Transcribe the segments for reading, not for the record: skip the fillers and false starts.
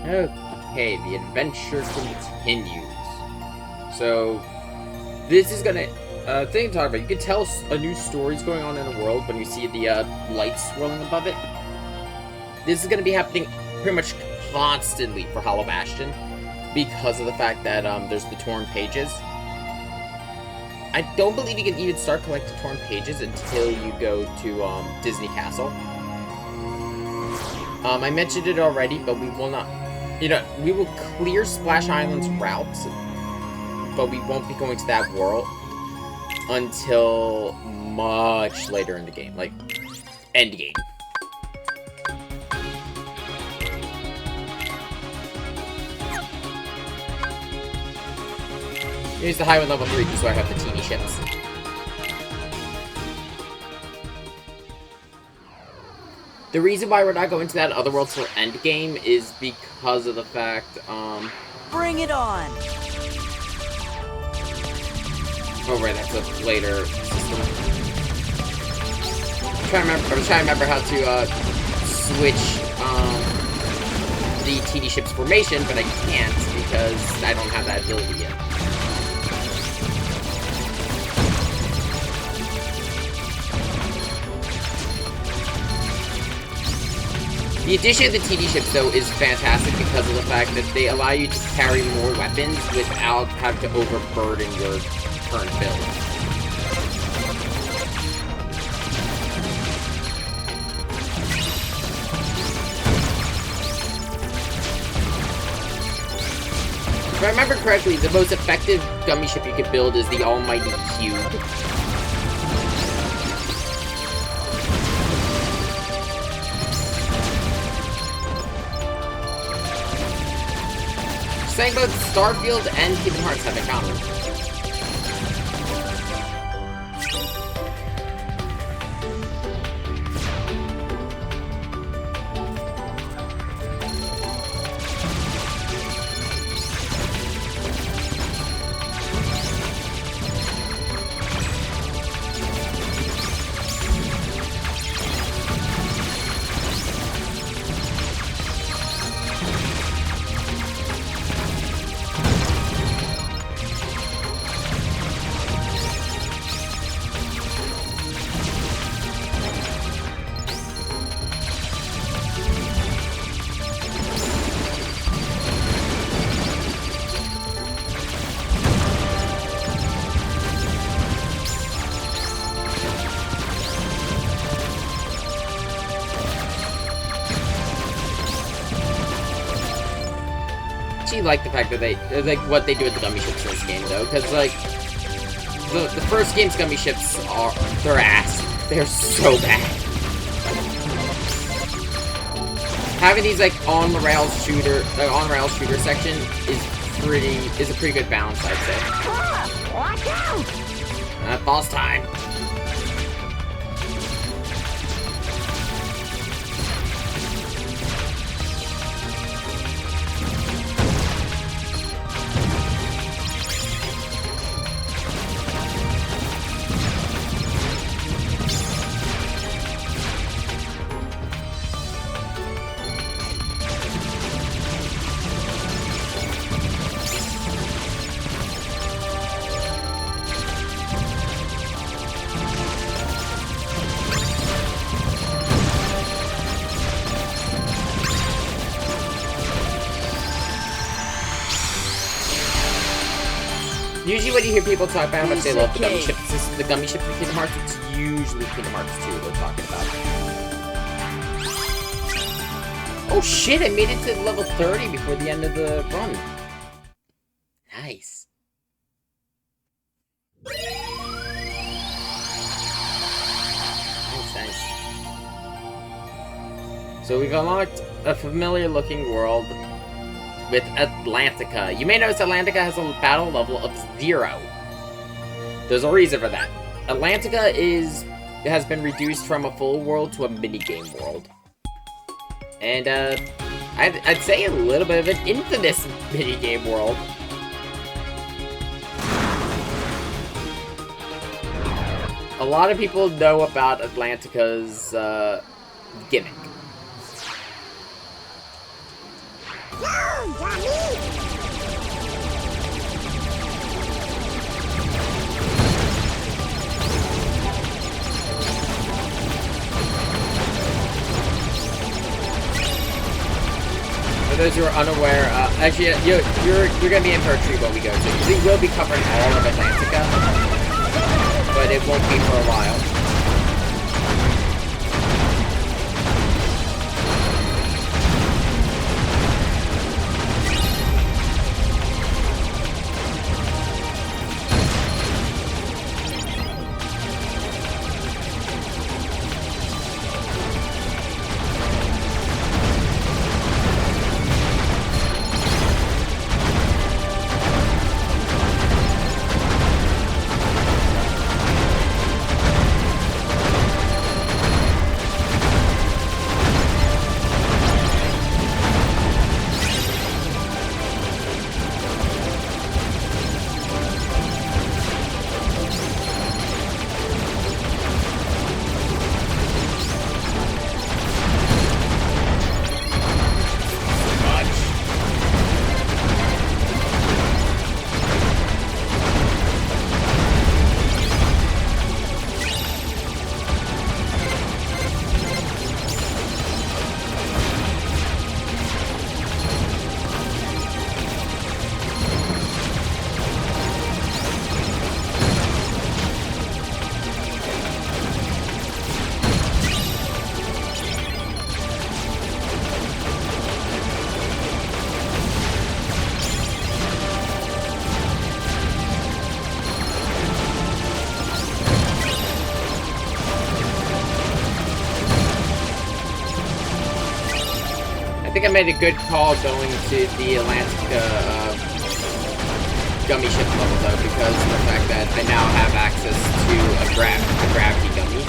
Okay, the adventure continues. So, this is gonna, thing to talk about. You can tell a new story's going on in the world when you see the, lights swirling above it. This is gonna be happening pretty much constantly for Hollow Bastion because of the fact that, there's the torn pages. I don't believe you can even start collecting torn pages until you go to, Disney Castle. I mentioned it already, but we will not... You know, we will clear Splash Island's routes, but we won't be going to that world until much later in the game, like, end game. Here's the highway level 3, just so I have the teeny ships. The reason why we're not going to that other world for endgame is because of the fact, Bring it on! Oh, right, that's a later system. I'm trying to remember how to, switch, the TD ship's formation, but I can't because I don't have that ability yet. The addition of the TD ships, though, is fantastic because of the fact that they allow you to carry more weapons without having to overburden your current build. If I remember correctly, the most effective gummy ship you could build is the Almighty Cube. Saying both Starfield and Kingdom Hearts have in common. I like the fact that they, like, what they do with the gummy ships in this game, though, because, like, the first game's gummy ships are, they're ass. They're so bad. Having these, like, on-the-rails shooter section is a pretty good balance, I'd say. Watch out! Boss time. Usually when you hear people talk about how much they love the gummy ships in Kingdom Hearts, it's usually Kingdom Hearts 2 they're talking about. Oh shit, I made it to level 30 before the end of the run. Nice. Nice. So we've unlocked a familiar looking world with Atlantica. You may notice Atlantica has a battle level of 0. There's a reason for that. Atlantica has been reduced from a full world to a minigame world. And, I'd say a little bit of an infamous minigame world. A lot of people know about Atlantica's, gimmick. For those who are unaware, actually, you're gonna be in for a treat when we go to. We will be covering all of Atlantica, but it won't be for a while. I think I made a good call going to the Atlantica gummy ship level though, because of the fact that I now have access to a gravity gummy.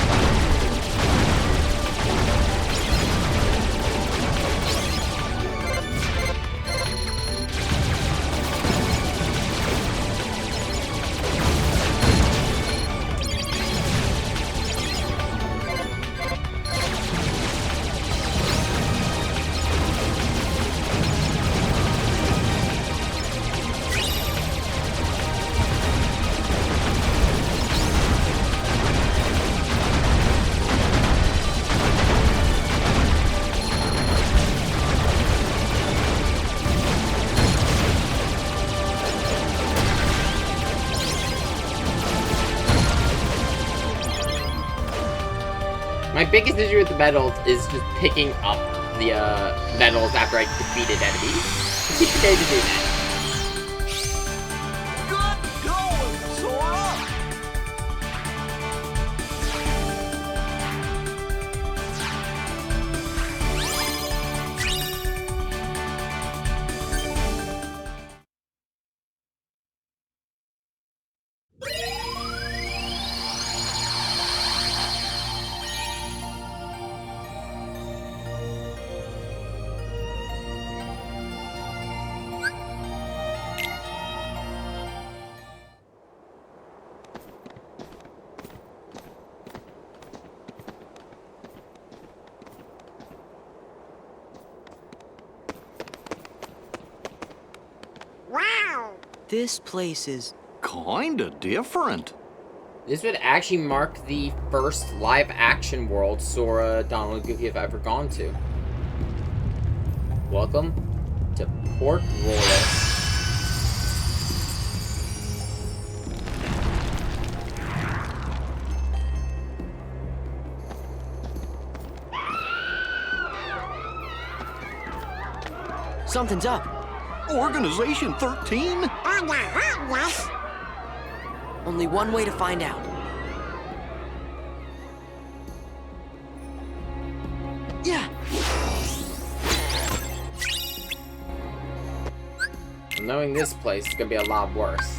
My biggest issue with the medals is just picking up the medals after I defeated enemies. Keep forgetting to do that. Good going, Sora! This place is... Kinda different. This would actually mark the first live-action world Sora, Donald, and Goofy have ever gone to. Welcome to Port Royal. Something's up. Organization 13? Only one way to find out. Yeah. Knowing this place is gonna be a lot worse.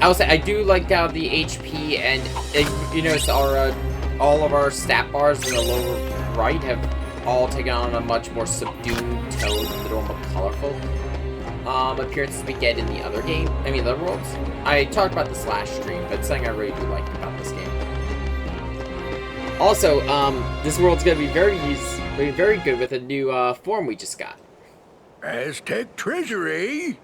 I will say I do like how the HP and you notice our all of our stat bars in the lower right have all taken on a much more subdued tone than the normal colorful appearances we get in the other game. I mean, the other worlds. I talked about this last stream, but it's something I really do like about this game. Also, this world's gonna be very good with a new form we just got. Aztec treasury?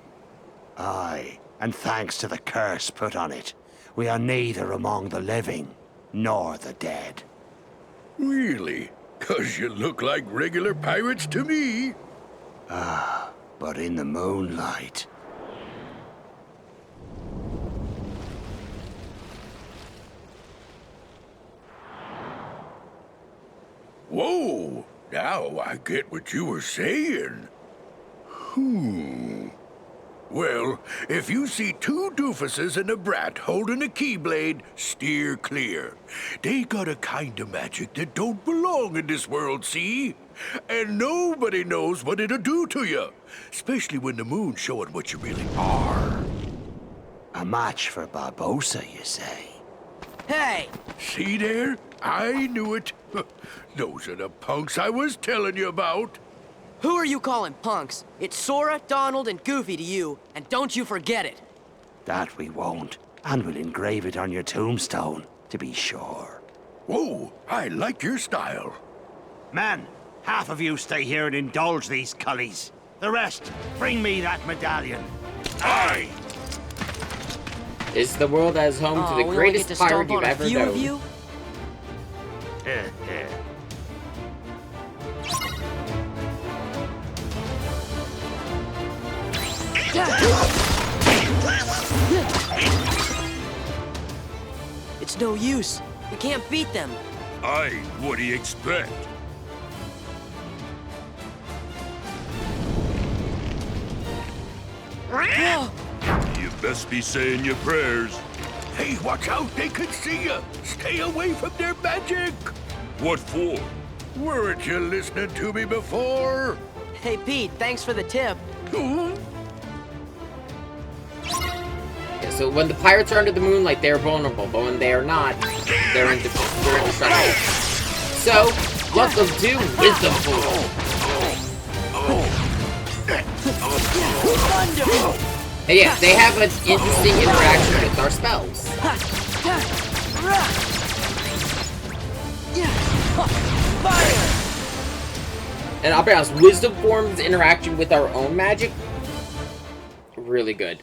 Aye, and thanks to the curse put on it, we are neither among the living nor the dead. Really? 'Cause you look like regular pirates to me. But in the moonlight, Whoa! Now I get what you were saying. Well, if you see two doofuses and a brat holding a keyblade, steer clear. They got a kind of magic that don't belong in this world, see? And nobody knows what it'll do to you. Especially when the moon's showing what you really are. a match for Barbossa, you say? Hey! See there? I knew it. Those are the punks I was telling you about. Who are you calling punks? It's Sora, Donald, and Goofy to you, and don't you forget it. That we won't, and we'll engrave it on your tombstone, to be sure. Whoa, I like your style. Men, half of you stay here and indulge these cullies. The rest, bring me that medallion. Aye! Is the world as home to Aw, the we only greatest get to pirate stomp you've on a ever few of known. you? It's no use. We can't beat them. Aye, what do you expect? You best be saying your prayers. Hey, watch out, they could see you. Stay away from their magic. What for? Weren't you listening to me before? Hey, Pete, thanks for the tip. Huh? Yeah, so when the pirates are under the moonlight, they're vulnerable, but when they are not, they're indestructible. So, welcome to Wisdom Pool. And yeah, they have an interesting interaction with our spells. And I'll be honest, Wisdom Form's interaction with our own magic, really good.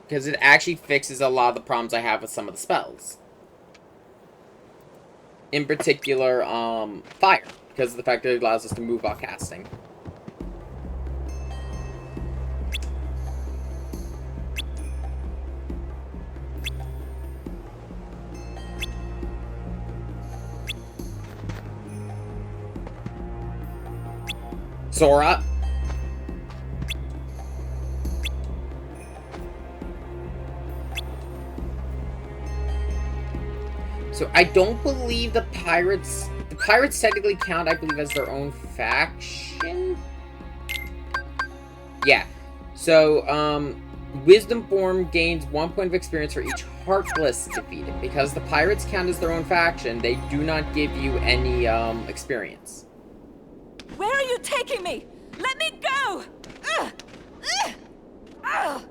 Because it actually fixes a lot of the problems I have with some of the spells. In particular, fire, because of the fact that it allows us to move while casting. Sora. So I don't believe the pirates technically count, I believe, as their own faction. Yeah. So, Wisdom Form gains 1 point of experience for each Heartless defeated. Because the pirates count as their own faction, they do not give you any, experience. Where are you taking me? Let me go! Ugh! Ugh! Ugh!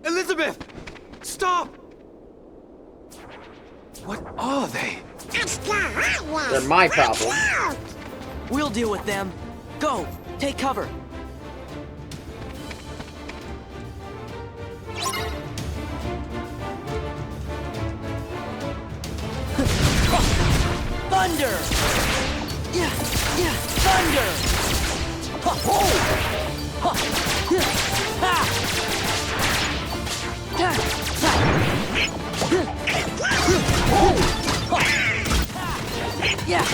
Elizabeth! Stop! What are they? They're my problem. We'll deal with them. Go! Take cover! Thunder! Yeah! Yeah! Thunder! Ha! Ho! Ha! Yeah! Ha! Yeah! Ha! Oh! Ha! Yeah!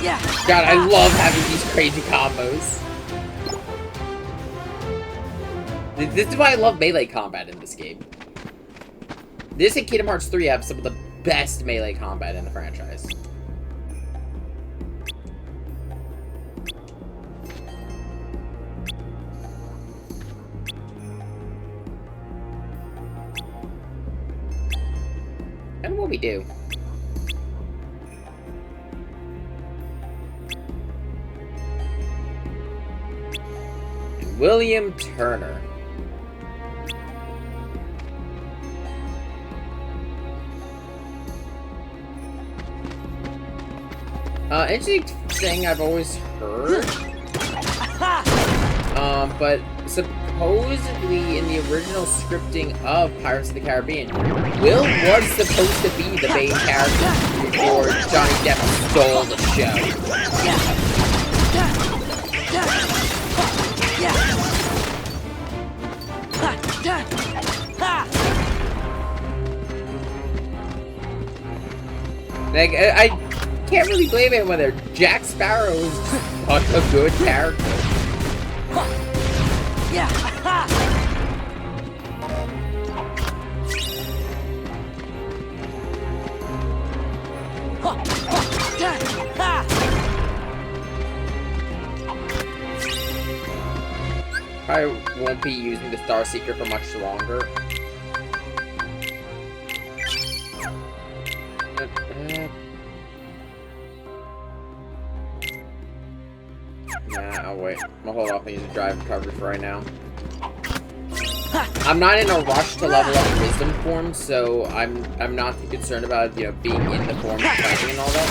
Yeah! God, I love having these crazy combos. This is why I love melee combat in this game. This and Kingdom Hearts 3 have some of the best melee combat in the franchise. And what we do. And William Turner. Interesting thing I've always heard. But supposedly in the original scripting of Pirates of the Caribbean, Will was supposed to be the main character before Johnny Depp stole the show. Like, I can't really blame him whether Jack Sparrow is such a good character. Probably won't be using the Star Seeker for much longer. Nah, oh wait. I'll hold off and use the drive recovery for right now. I'm not in a rush to level up wisdom forms, so I'm not too concerned about, you know, being in the form fighting and all that.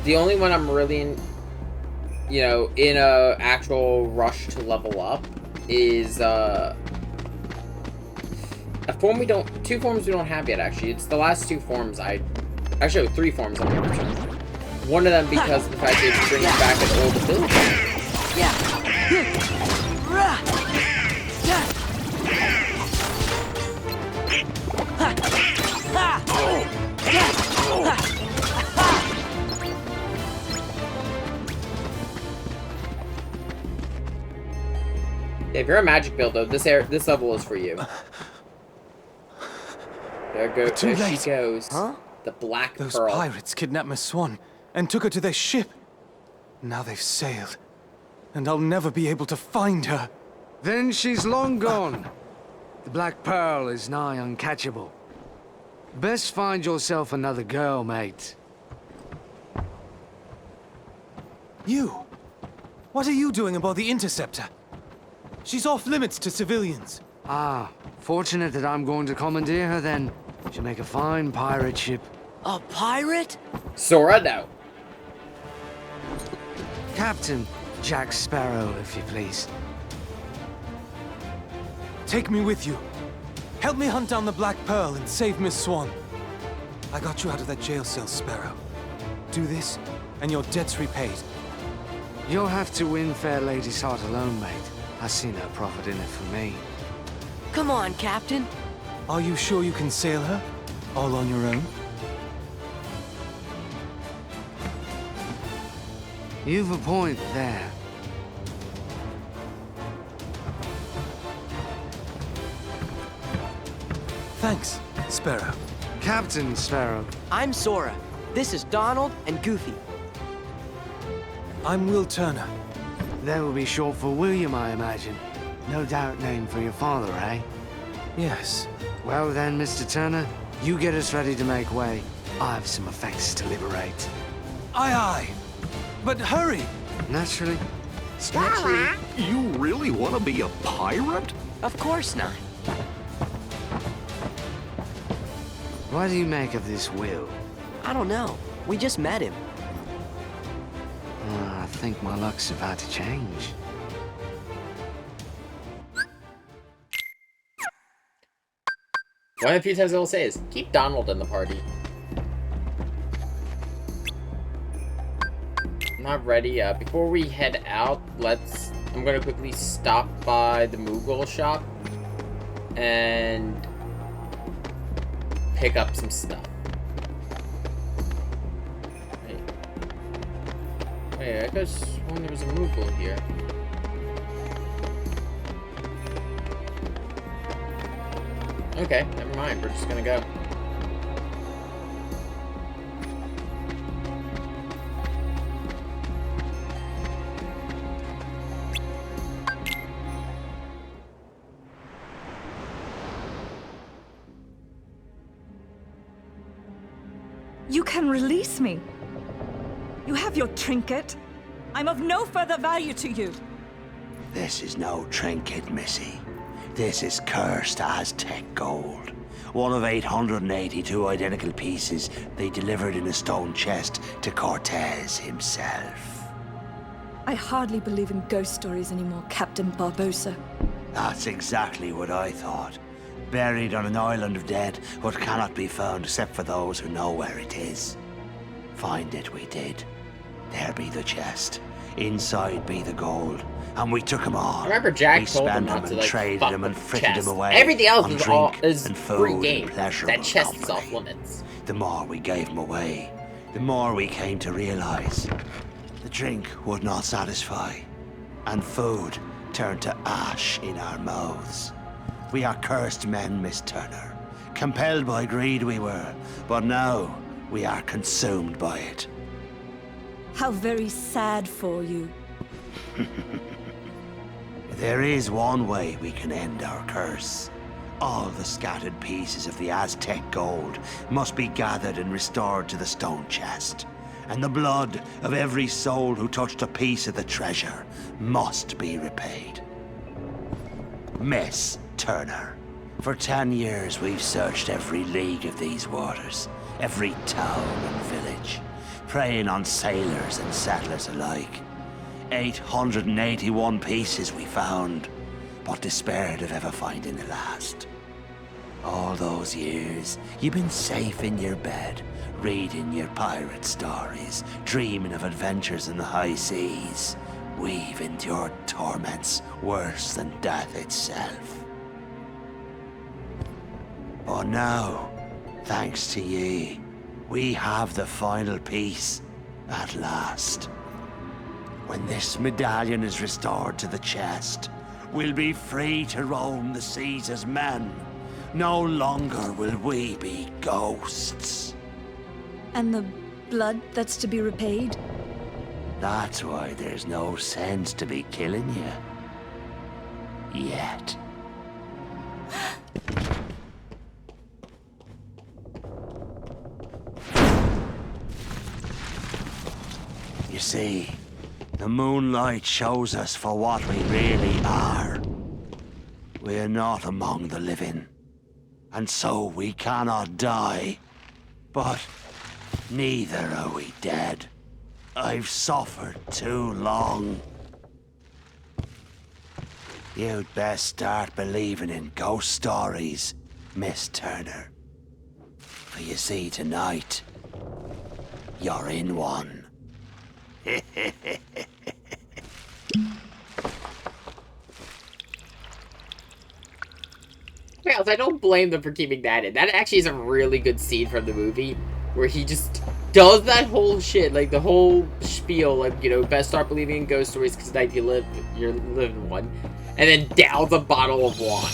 The only one I'm really in, you know, in a actual rush to level up is a form we don't, two forms we don't have yet, actually. It's the last two forms actually, three forms I'm going to return. One of them because of the fact that it brings back an old ability. If you're a magic builder, this level is for you. There she goes. Huh? The Black Those Pearl. pirates kidnapped Miss Swan and took her to their ship. Now they've sailed, and I'll never be able to find her. Then she's long gone. The Black Pearl is nigh uncatchable. Best find yourself another girl, mate. You? What are you doing aboard the Interceptor? She's off limits to civilians. Ah, fortunate that I'm going to commandeer her then. She'll make a fine pirate ship. A pirate? Sora, no. Captain Jack Sparrow, if you please. Take me with you. Help me hunt down the Black Pearl and save Miss Swan. I got you out of that jail cell, Sparrow. Do this, and your debt's repaid. You'll have to win fair lady's heart alone, mate. I see no profit in it for me. Come on, Captain. Are you sure you can sail her? All on your own? You've a point there. Thanks, Sparrow. Captain Sparrow. I'm Sora. This is Donald and Goofy. I'm Will Turner. That will be short for William, I imagine. No doubt named for your father, eh? Yes. Well then, Mr. Turner, you get us ready to make way. I have some effects to liberate. Aye, aye. But hurry! Naturally. You really want to be a pirate? Of course not. What do you make of this Will? I don't know. We just met him. I think my luck's about to change. One of the few things I will say is, keep Donald in the party. Not ready. Before we head out, I'm gonna quickly stop by the Moogle shop and pick up some stuff. Wait, I guess when there was a Moogle here. Okay, never mind. We're just gonna go. You can release me. You have your trinket. I'm of no further value to you. This is no trinket, Missy. This is cursed Aztec gold. One of 882 identical pieces they delivered in a stone chest to Cortez himself. I hardly believe in ghost stories anymore, Captain Barbosa. That's exactly what I thought. Buried on an island of dead, what cannot be found except for those who know where it is. Find it we did. There be the chest. Inside be the gold. And we took them all. I remember Jack we told them spent not them to, and like, traded fuck them and with the frittered chest. them away. Everything else on is drink all is and free food game. and pleasurable That chest is company. off limits. The more we gave them away, the more we came to realize the drink would not satisfy, and food turned to ash in our mouths. We are cursed men, Miss Turner. Compelled by greed we were, but now we are consumed by it. How very sad for you. There is one way we can end our curse. All the scattered pieces of the Aztec gold must be gathered and restored to the stone chest. And the blood of every soul who touched a piece of the treasure must be repaid. Miss Turner, for 10 years we've searched every league of these waters, every town and village, preying on sailors and settlers alike. 881 pieces we found, but despaired of ever finding the last. All those years, you've been safe in your bed, reading your pirate stories, dreaming of adventures in the high seas. We've endured torments worse than death itself. But now, thanks to ye, we have the final piece at last. When this medallion is restored to the chest, we'll be free to roam the seas as men. No longer will we be ghosts. And the blood that's to be repaid? That's why there's no sense to be killing you. Yet. You see, the moonlight shows us for what we really are. We're not among the living, and so we cannot die. But neither are we dead. I've suffered too long. You'd best start believing in ghost stories, Miss Turner. For you see, tonight, you're in one. Well, I don't blame them for keeping that in. That actually is a really good scene from the movie, where he just does that whole shit, like the whole spiel, like, you know, best start believing in ghost stories because tonight you're living one, and then downs a bottle of wine.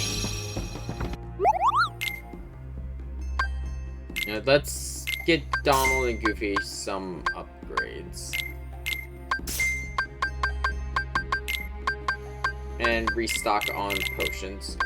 Now, let's get Donald and Goofy some upgrades. And restock on potions.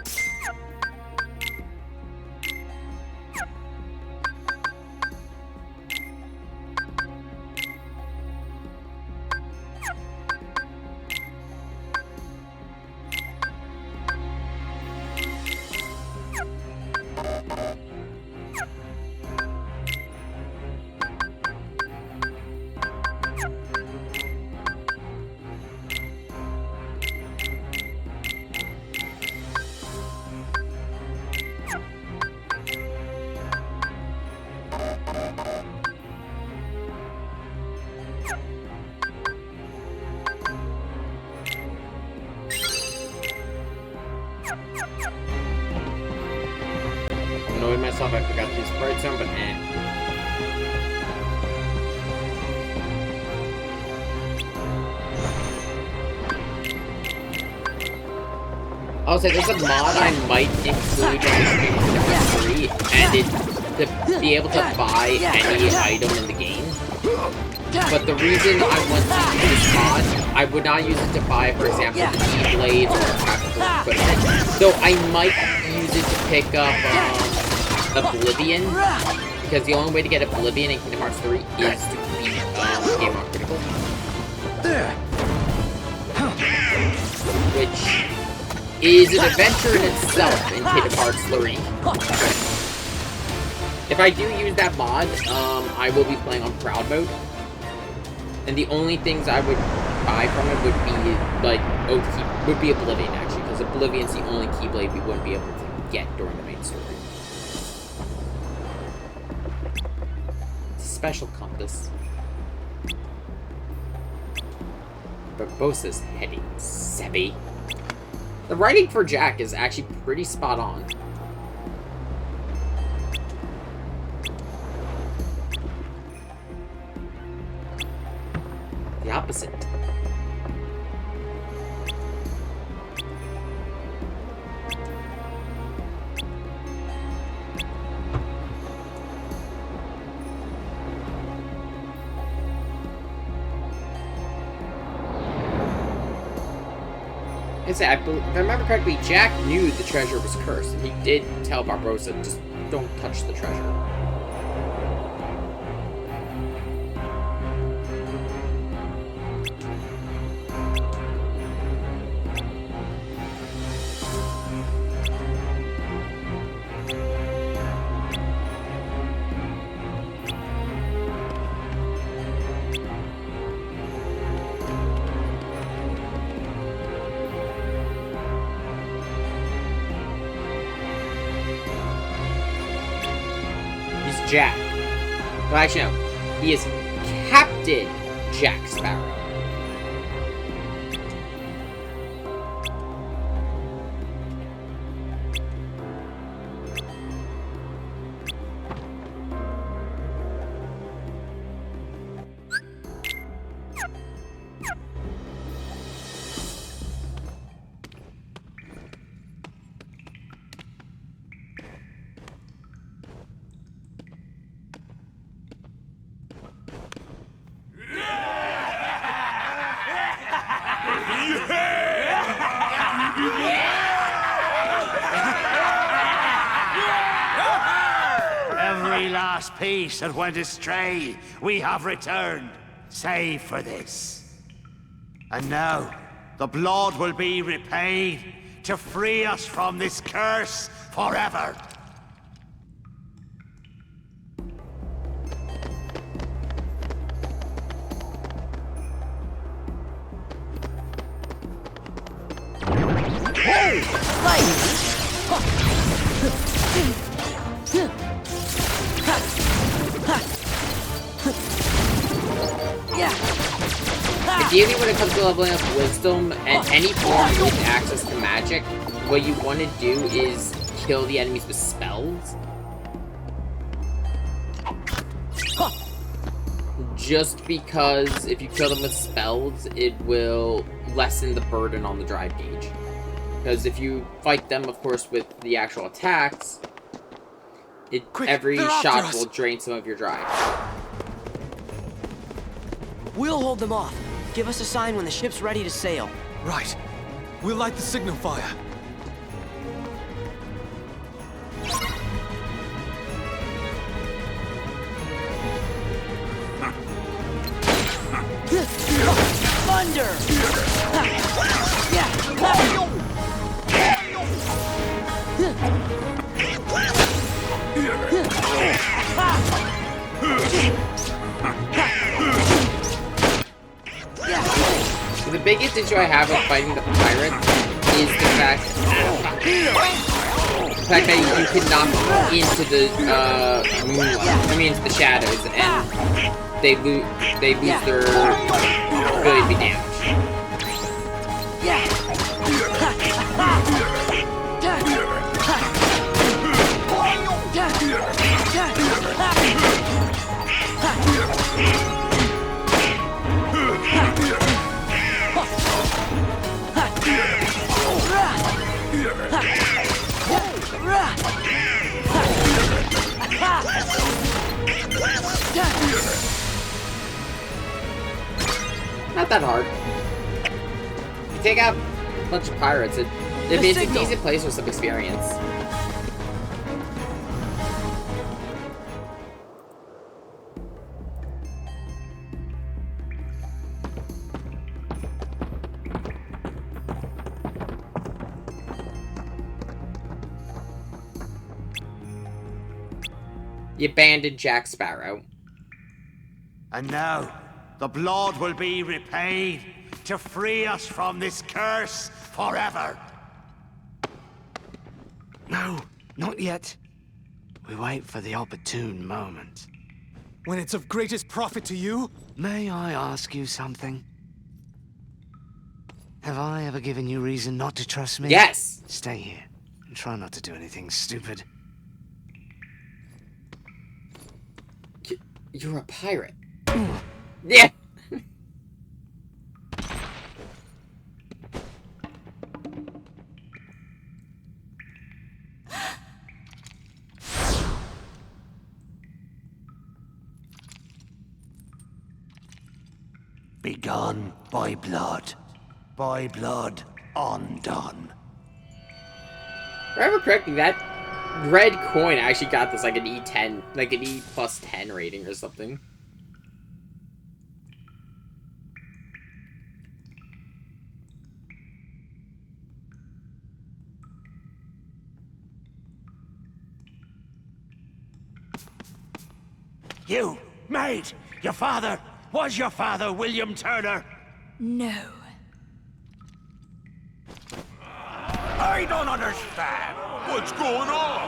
Annoyed myself, I forgot to use Bright Zone, but Also, there's a mod I might include in the 3, and it to be able to buy any item in the game. But the reason I want to use this mod, I would not use it to buy, for example, the Keyblades or practical equipment. So I might use it to pick up Oblivion, because the only way to get Oblivion in Kingdom Hearts 3 is to beat Game on Critical. which is an adventure in itself in Kingdom Hearts 3. If I do use that mod, I will be playing on Proud Mode. And the only things I would buy from it would be, like, would be Oblivion, actually, because Oblivion's the only Keyblade we wouldn't be able to get during the main story. It's a special compass. Barbosa's heading, Sebby. The writing for Jack is actually pretty spot on. The opposite. If I remember correctly, Jack knew the treasure was cursed, and he did tell Barbosa, just don't touch the treasure. Jack. Well, actually, no. He is Captain Jack Sparrow. Every last piece that went astray, we have returned, save for this. And now, the blood will be repaid to free us from this curse forever. Ideally, when it comes to leveling up Wisdom and any form with access to magic, what you want to do is kill the enemies with spells. Just because if you kill them with spells, it will lessen the burden on the drive gauge. Because if you fight them, of course, with the actual attacks, every shot will drain some of your drive. We'll hold them off. Give us a sign when the ship's ready to sail. Right. We'll light the signal fire. Thunder! The biggest issue I have with fighting the pirates is the fact that you can knock into the moonlight. I mean, into the shadows, and they lose their ability to be damaged. Not that hard. You take out a bunch of pirates, it's a decent place with some experience. The abandoned Jack Sparrow. And now, the blood will be repaid to free us from this curse forever. No, not yet. We wait for the opportune moment. When it's of greatest profit to you? May I ask you something? Have I ever given you reason not to trust me? Yes! Stay here and try not to do anything stupid. You're a pirate. Yeah! Begun by blood undone. If I remember correctly, that red coin actually got this like an E10, like an E+10 rating or something. You, maid! Your father! Was your father William Turner? No. I don't understand. What's going on?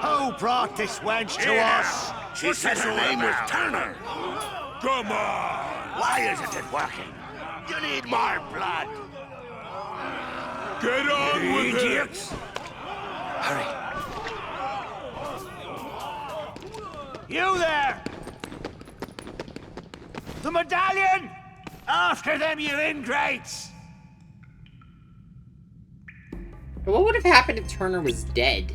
Who brought this wench to us? She said her name was Turner. Come on. Why isn't it working? You need more blood. Get on with it. Idiots! Hurry. You there! The medallion! After them, you ingrates! But what would have happened if Turner was dead?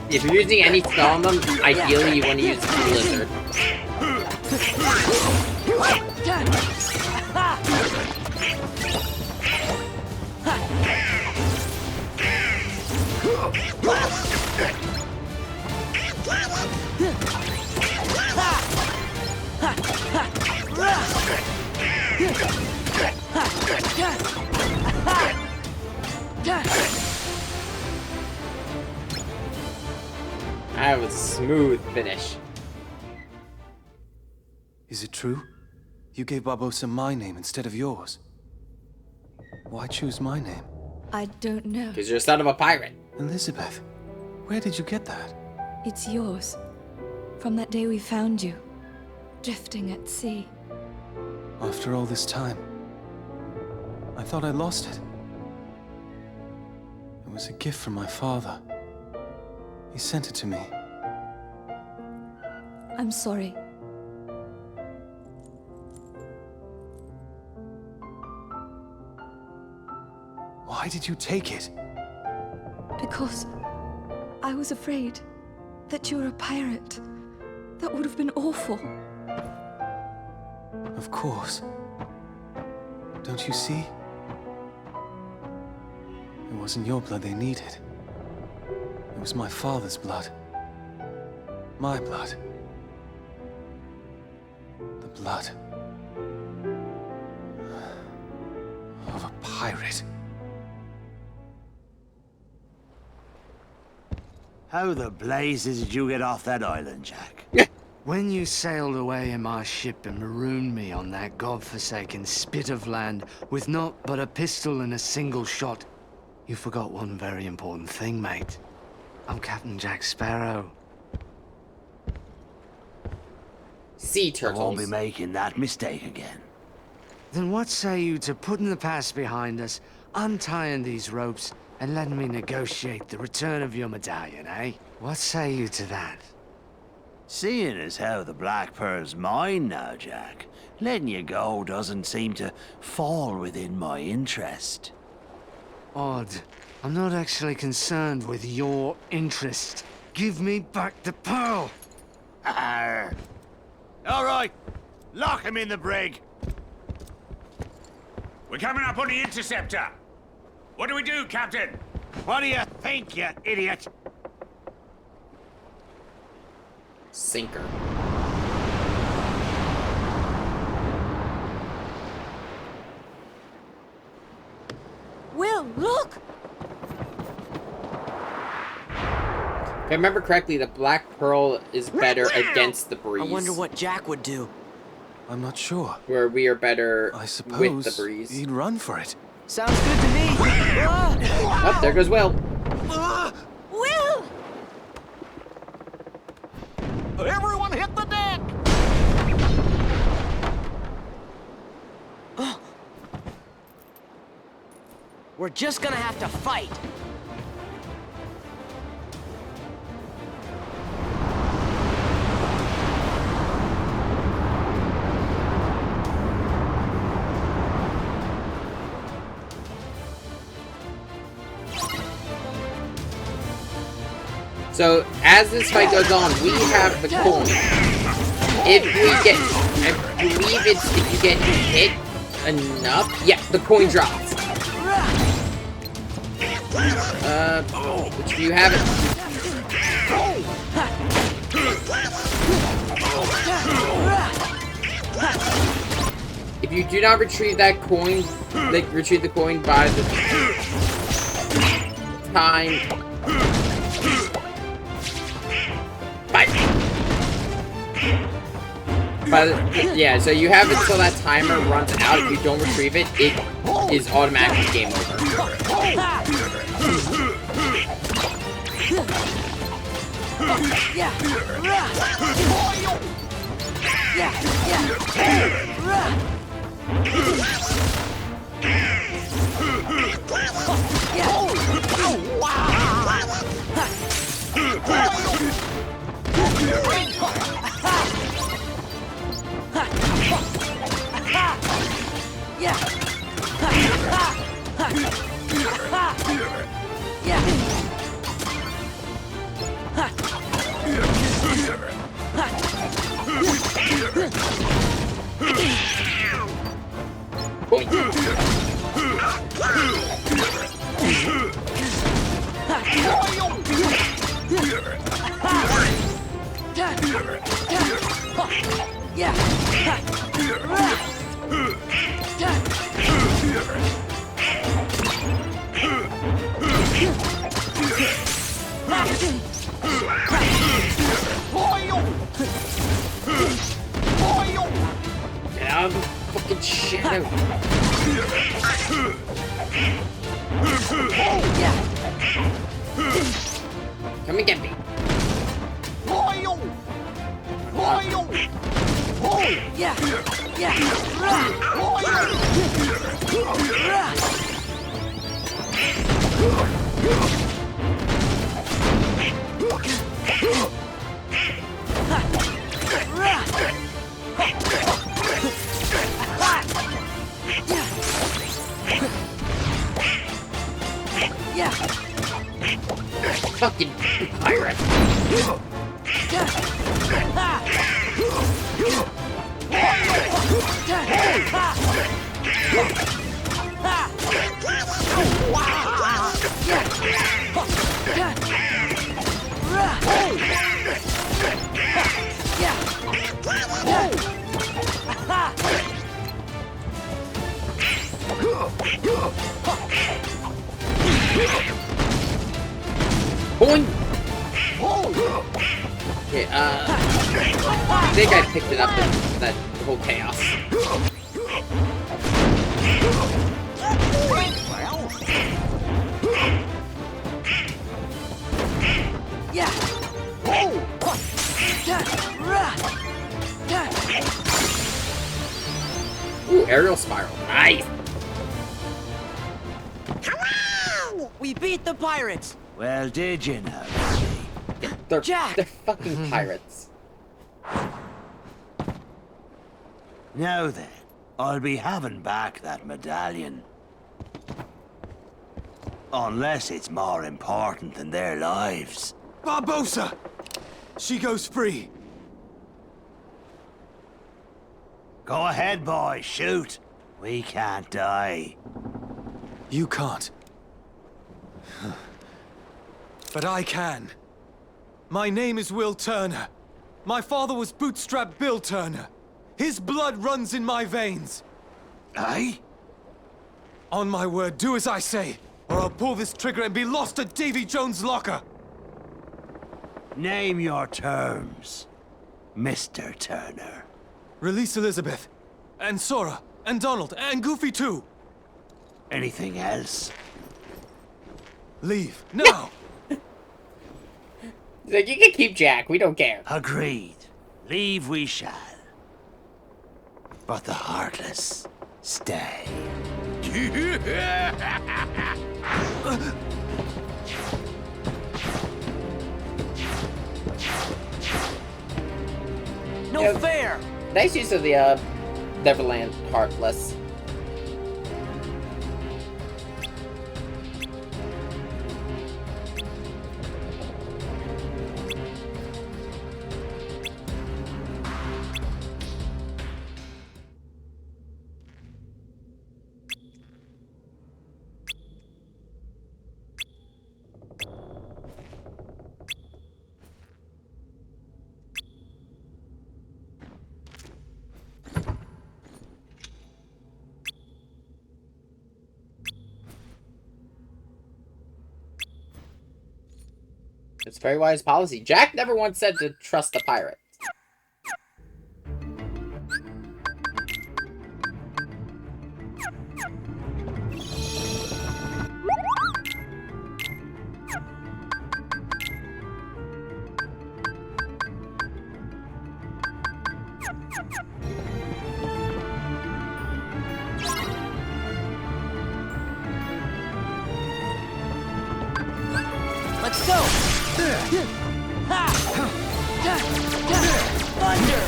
If you're using any spell on them, ideally you want to use Blizzard. That was a smooth finish. Is it true? You gave Barbossa my name instead of yours. Why choose my name? I don't know. Because you're a son of a pirate. Elizabeth, where did you get that? It's yours. From that day we found you. Drifting at sea. After all this time, I thought I lost it. It was a gift from my father. He sent it to me. I'm sorry. Why did you take it? Because I was afraid that you were a pirate. That would have been awful. Of course. Don't you see? It wasn't your blood they needed. It was my father's blood. My blood. The blood of a pirate. How the blazes did you get off that island, Jack? When you sailed away in my ship and marooned me on that godforsaken spit of land with naught but a pistol and a single shot, you forgot one very important thing, mate. I'm Captain Jack Sparrow. Sea I won't be turtles. making that mistake again. Then what say you to putting the past behind us, untying these ropes, and letting me negotiate the return of your medallion, eh? What say you to that? Seeing as how the Black Pearl's mine now, Jack, letting you go doesn't seem to fall within my interest. Odd. I'm not actually concerned with your interest. Give me back the pearl! Arr. All right, lock him in the brig. We're coming up on the interceptor. What do we do, Captain? What do you think, you idiot? Sinker. Will, look! If I remember correctly, the Black Pearl is better against the breeze. I wonder what Jack would do. I'm not sure. Where we are better I with suppose the breeze. he'd run for it. Sounds good to me. Oh, there goes Will. Will! Everyone hit the deck! We're just gonna have to fight. So, as this fight goes on, we have the coin. If we get, I believe it's if you get hit enough, yeah, the coin drops. Which you have it. If you do not retrieve that coin, like retrieve the coin by the time. Yeah, so you have until that timer runs out. If you don't retrieve it, it is automatically game over. Get out of the fucking shadow. Come and get me. Fucking pirate. Boing! Okay, I think I picked it up in that whole chaos. aerial spiral. Nice. We beat the pirates! Well, did you know? They're, Jack! they're fucking pirates. Now then, I'll be having back that medallion. Unless it's more important than their lives. Barbosa! She goes free. Go ahead, boy, shoot. We can't die. You can't. But I can. My name is Will Turner. My father was Bootstrap Bill Turner. His blood runs in my veins. Aye? On my word, do as I say, or I'll pull this trigger and be lost at Davy Jones' locker. Name your terms, Mr. Turner. Release Elizabeth, and Sora, and Donald, and Goofy too. Anything else? Leave, now! He's like, you can keep Jack, we don't care. Agreed. Leave we shall. But the Heartless stay. No Yeah. fair! Nice use of the Neverland Heartless. It's very wise policy. Jack never once said to trust the pirate. Let's go! Ha! Thunder!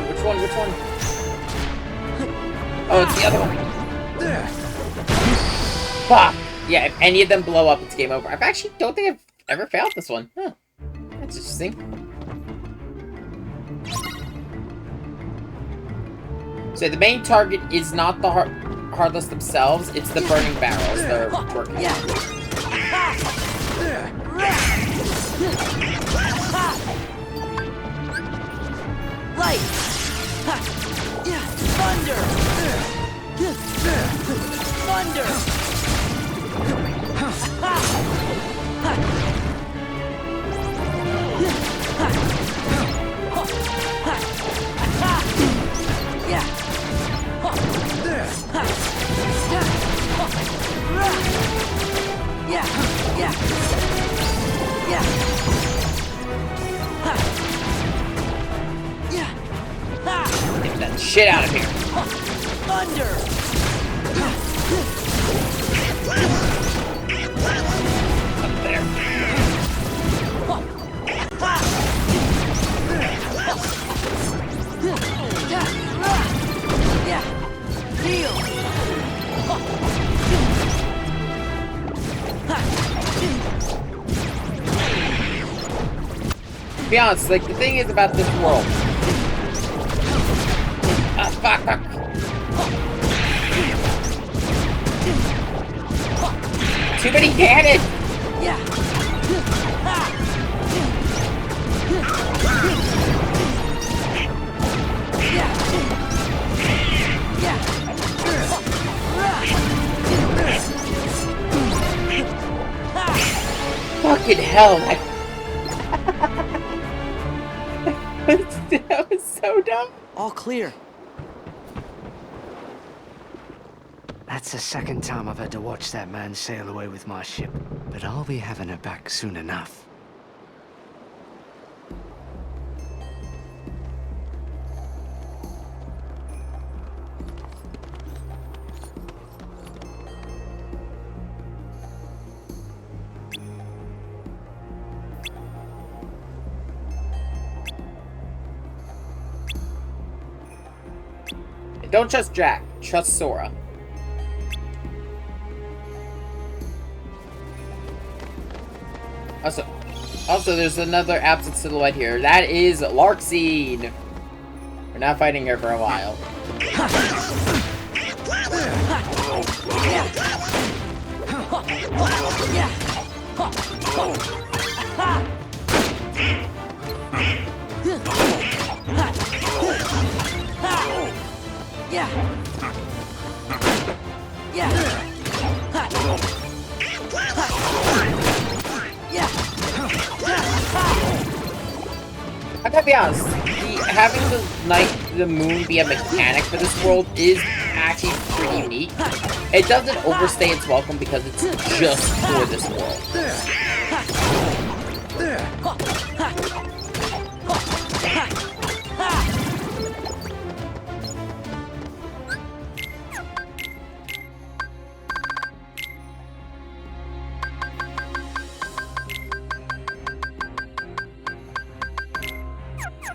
Which one? Which one? Oh, it's the other one. Fuck! Yeah, if any of them blow up, it's game over. I actually don't think I've ever failed this one. Huh. That's interesting. So the main target is not the Heartless themselves, it's the burning barrels they're working on. Light! Thunder! Thunder! Get that shit out of here. Thunder! Up there. Heal! To be honest, like, the thing is about this world. Fuck. Too many cannons! Yeah! Fucking hell, that was so dumb. All clear. That's the second time I've had to watch that man sail away with my ship, but I'll be having her back soon enough. Don't trust Jack. Trust Sora. Also, there's another absent silhouette here. That is Larxene. We're not fighting her for a while. I gotta be honest, having the moon be a mechanic for this world is actually pretty unique. It doesn't overstay its welcome because it's just for this world.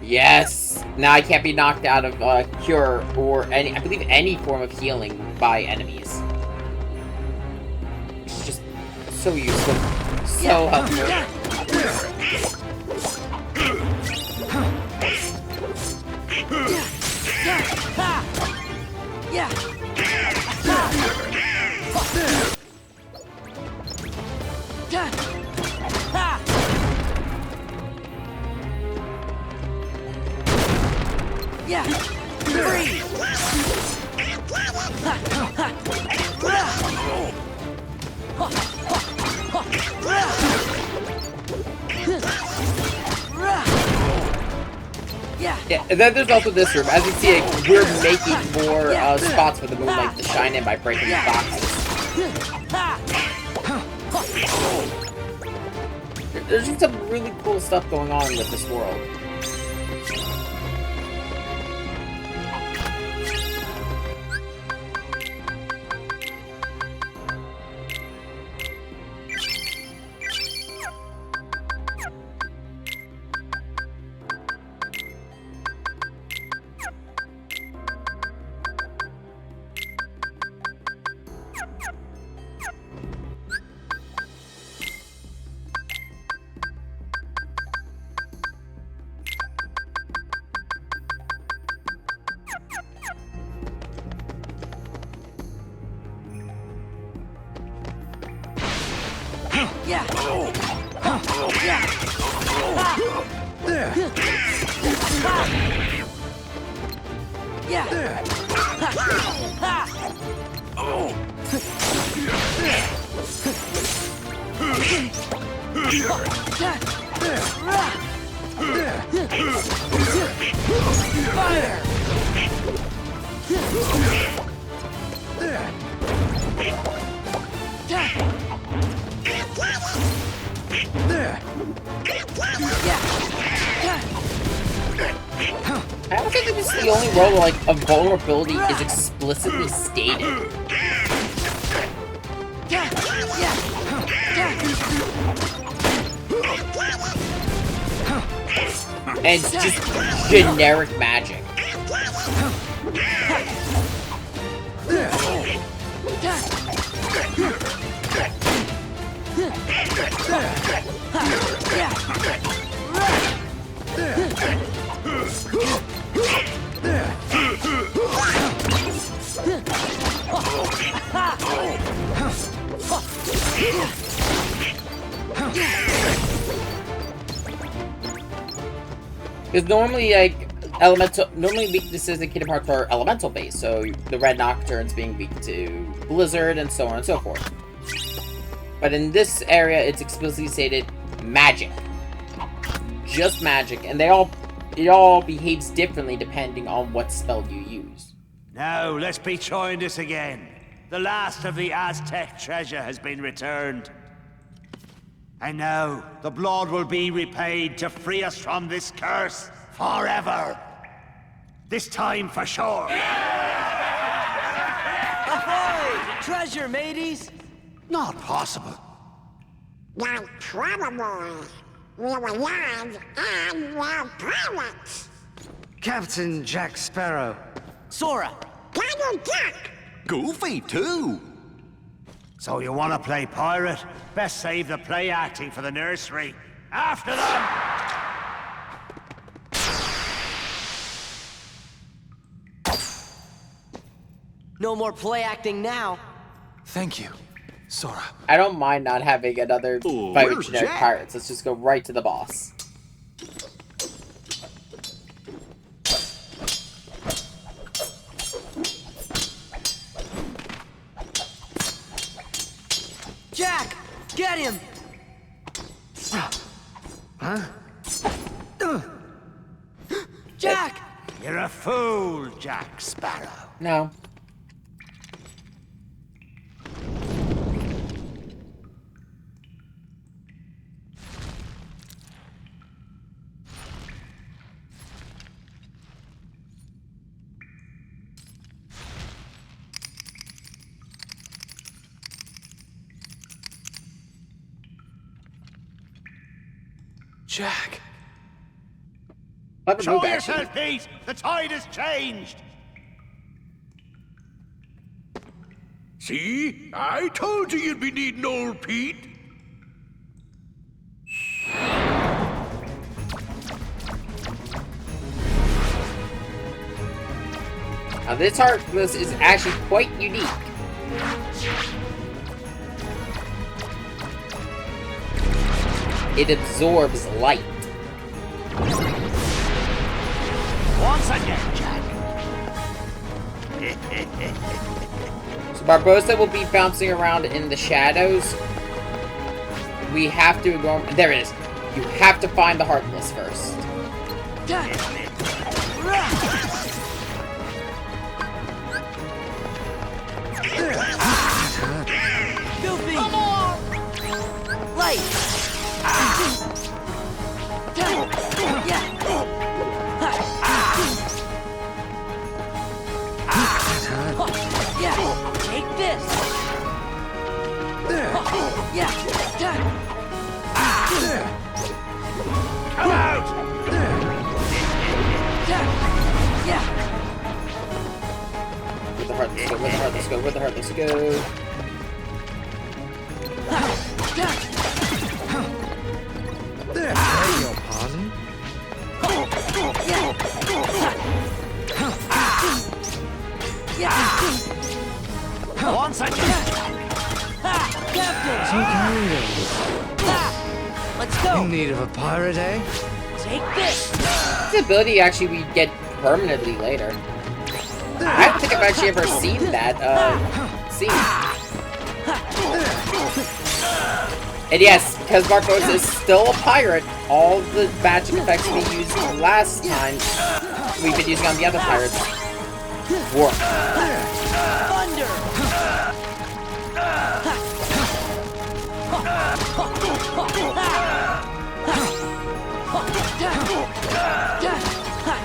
Yes! Now I can't be knocked out of cure or I believe any form of healing by enemies. It's just so useful. So helpful. Yeah, and then there's also this room. As you see, we're making more spots for the moonlight to shine in by breaking the boxes. There's just some really cool stuff going on with this world. I don't think this is the only world where, like, a vulnerability is explicitly stated. And it's just generic magic. Because normally, like, normally weaknesses in Kingdom Hearts are elemental based, so the Red Nocturnes being weak to Blizzard and so on and so forth. But in this area, it's explicitly stated magic. Just magic, and it all behaves differently depending on what spell you use. Now, let's be trying this again. The last of the Aztec treasure has been returned. And now, the blood will be repaid to free us from this curse forever. This time for sure. Ahoy! Treasure, mateys! Not possible. Not probable. We're alive and we're pirates. Captain Jack Sparrow. Sora! little Jack. Goofy, too. So you want to play pirate? Best save the play acting for the nursery. After them! No more play acting now. Thank you, Sora. I don't mind not having another Oh, fight with where's generic Jack? pirates. Let's just go right to the boss. Jack, get him! Huh? Jack! You're a fool, Jack Sparrow. No. Jack. Clever Show move, actually. yourself, Pete! The tide has changed! See? I told you you'd be needing old Pete. Now this Heartless is actually quite unique. It absorbs light. Once again, Jack. So Barbossa will be bouncing around in the shadows. We have to go... There it is. You have to find the Heartless first. Goofy! Come on! Light! Yeah! Take this! Yeah! Come out! Yeah! Where'd the Heartless go? Where'd the Heartless go? Where'd the Heartless go? Beg your pardon? Once again! Captain! So kind of Let's you. go! In need of a pirate, eh? Take this! This ability actually we get permanently later. I don't think I've actually ever seen that, scene. And yes, because Barbossa is still a pirate, all the magic effects we used last time we've been using on the other pirates work. Thunder!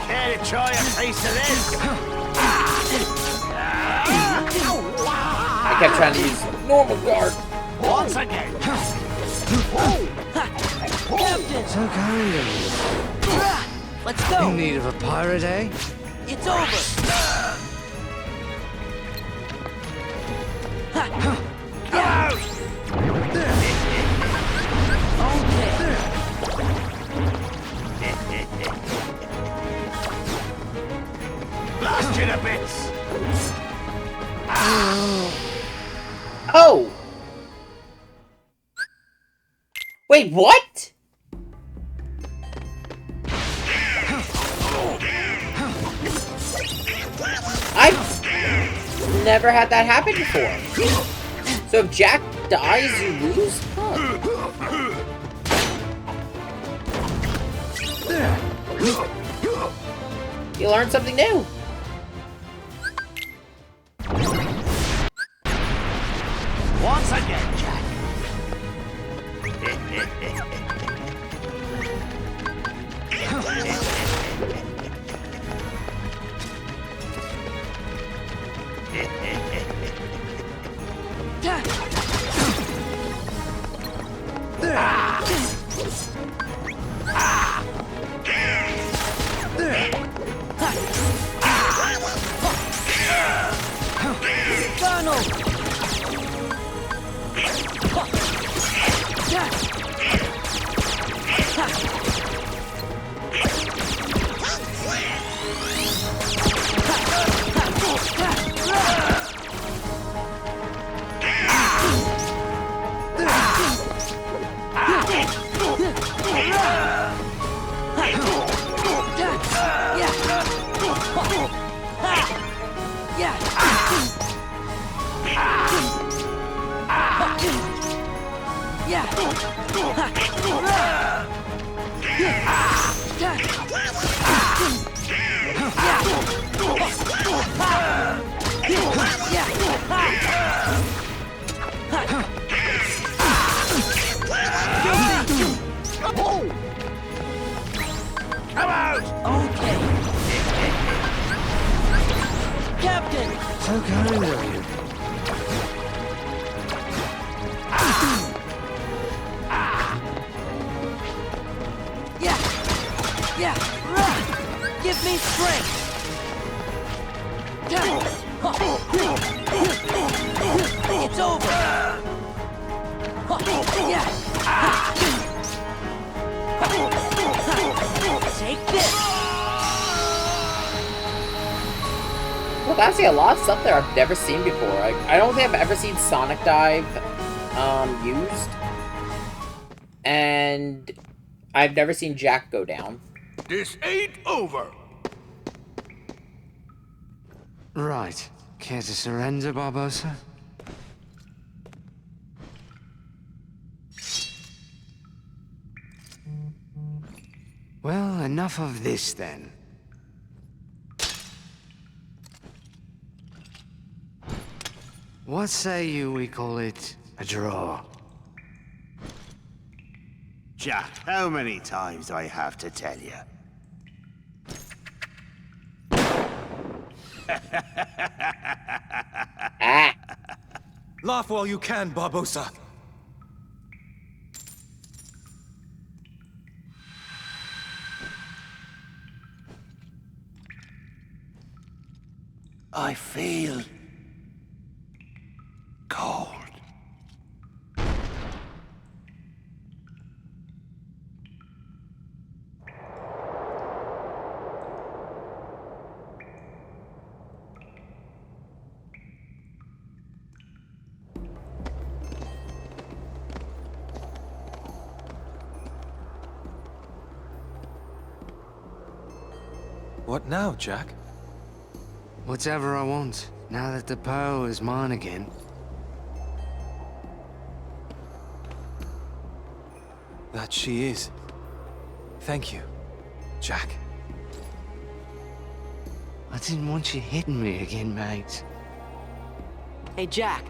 Care to try a piece of this? I kept trying to use normal guard. Once again! Captain! So kind of you. Let's go! In need of a pirate, eh? It's over! Out! Blast you to bits! Oh! Wait, what? I've never had that happen before. So if Jack dies, you lose? Huh. You learned something new. Once again, Jack. Come out! Okay. Captain! So kind of you. Yeah! Yeah! Rah! Give me strength! It's over! Yeah! Take this! Well, that's a lot of stuff there I've never seen before. I don't think I've ever seen Sonic Dive used. And I've never seen Jack go down. This ain't over. Right. Care to surrender, Barbossa? Well, enough of this then. What say you we call it a draw? Jack, how many times do I have to tell you? Ah! Laugh while you can, Barbossa. I feel cold. What now, Jack? Whatever I want, now that the pearl is mine again. That she is. Thank you, Jack. I didn't want you hitting me again, mate. Hey, Jack.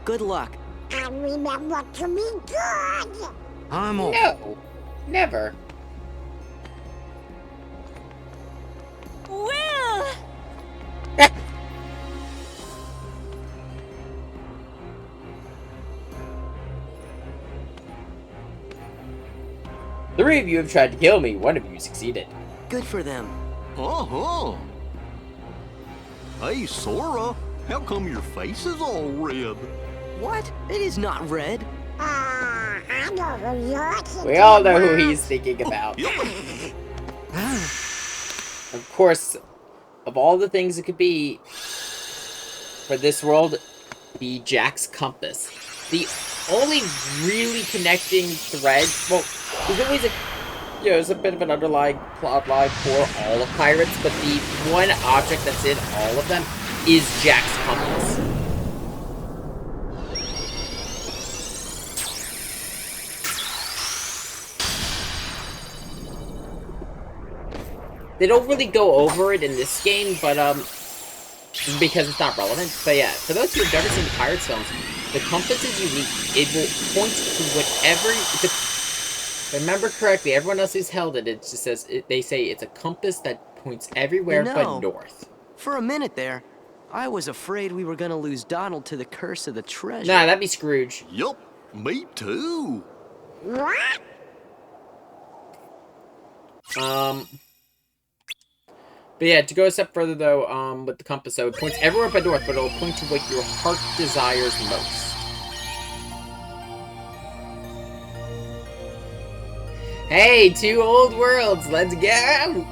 Good luck. I remember to be good. I'm off. No! Never. Will! Three of you have tried to kill me. One of you succeeded. Good for them. Uh-huh. Hey, Sora, how come your face is all red? What? It is not red. I know who you're thinking We all know who about. he's thinking about. Of course, of all the things it could be for this world, be Jack's compass. The only really connecting thread, well, there's always there's a bit of an underlying plot line for all of Pirates, but the one object that's in all of them is Jack's compass. They don't really go over it in this game, but, because it's not relevant. But yeah, for those who have never seen the Pirates films, the compass is unique. It will point to whatever, if I remember correctly, everyone else who's held it, it just says, they say it's a compass that points everywhere but north. For a minute there, I was afraid we were gonna lose Donald to the curse of the treasure. Nah, that'd be Scrooge. Yup, me too. What? But yeah, to go a step further though, with the compass, so it points everywhere but north, but it'll point to what your heart desires most. Hey, two old worlds, let's go!